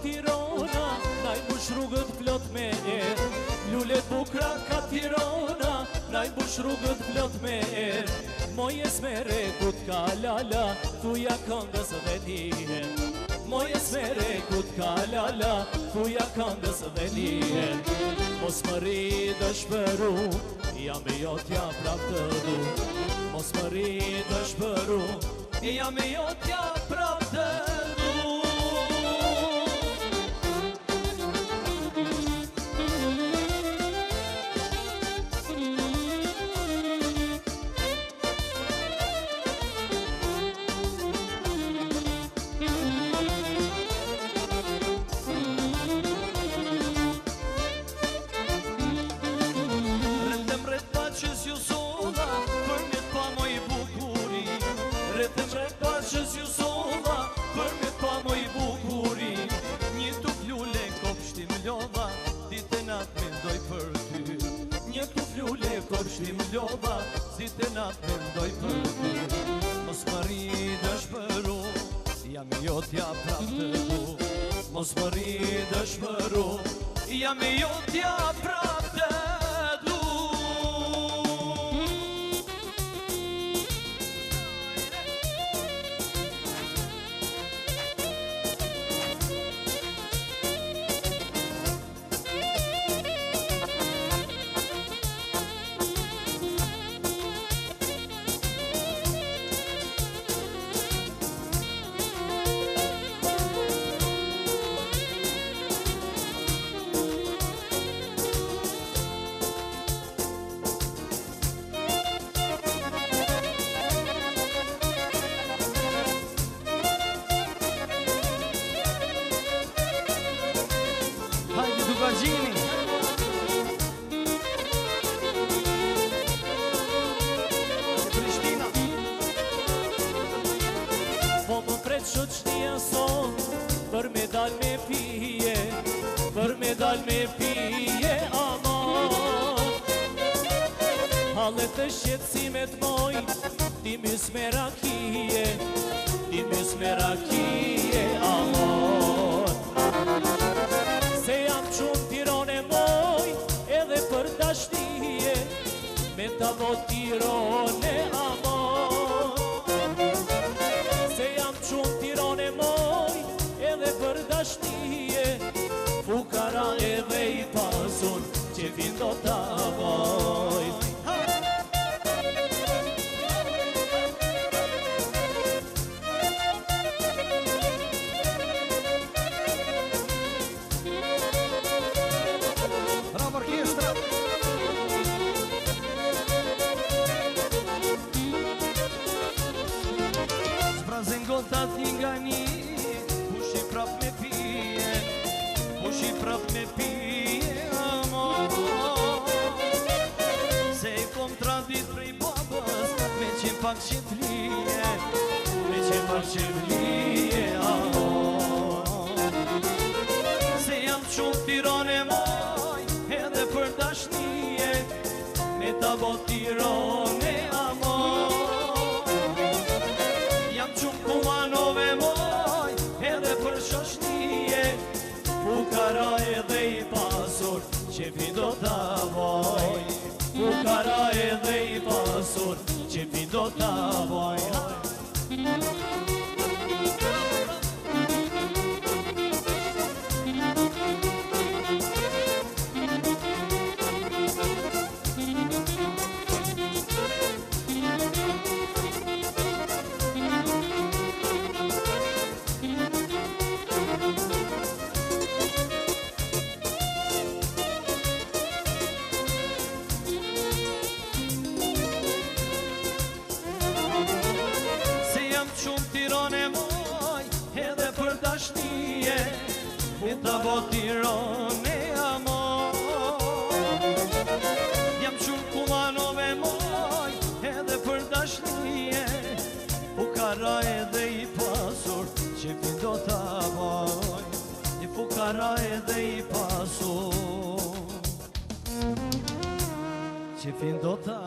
Tirana, na i bush rrugët plot me erë. Lullet bukra ka Tirana, na i bush rrugët plot me erë. Moje smere kut ka lala, thuja këndës dhe lihen. Moje smere kut ka lala, thuja këndës dhe lihen. Mos më ri dëshpëru, jam e jotja prap të du. Mos më ri dëshpëru, jam e jotja prap të du. Kopshtim lodha, si të natë mendoj për ty. Mos më ri dëshpëru, jam e jotja prap të du. Mos më ri dëshpëru, jam e jotja prap të du. Për me dal me pije, për me dal me pije, aman. Hallet të shqetsimet moj, ti mys me rakije, ti mys me rakije, aman. Se jam qunë Tirane moj, edhe për dashnije, me ta bot Tirane, aman. Se jam qunë Tirane moj, edhe për dashnije, fukara edhe i pasun, që fin do t'a vaj. Bravo orkestra! Zbrazin gotat një nga një, prap me pije, pushi prap me pije, amor. Se i kom tradit prej babës, me qim pak qetlije, me qim pak qetlije, amor. Se jam qunë Tirane moj, edhe për dashnije, me ta bot Tirane, amor. Jam qunë Kumanove moj, edhe për shoshnije, fukara edhe i pasur, që fi do t'a vaj. Fukara edhe i pasur, që fi do t'a vaj. Me ta bot Tirane, amor. Jam qunë Kumanove moj, edhe për dashnije, fukara edhe i pasur, që fin do t'a vaj. I fukara edhe i pasur, që fin do t'a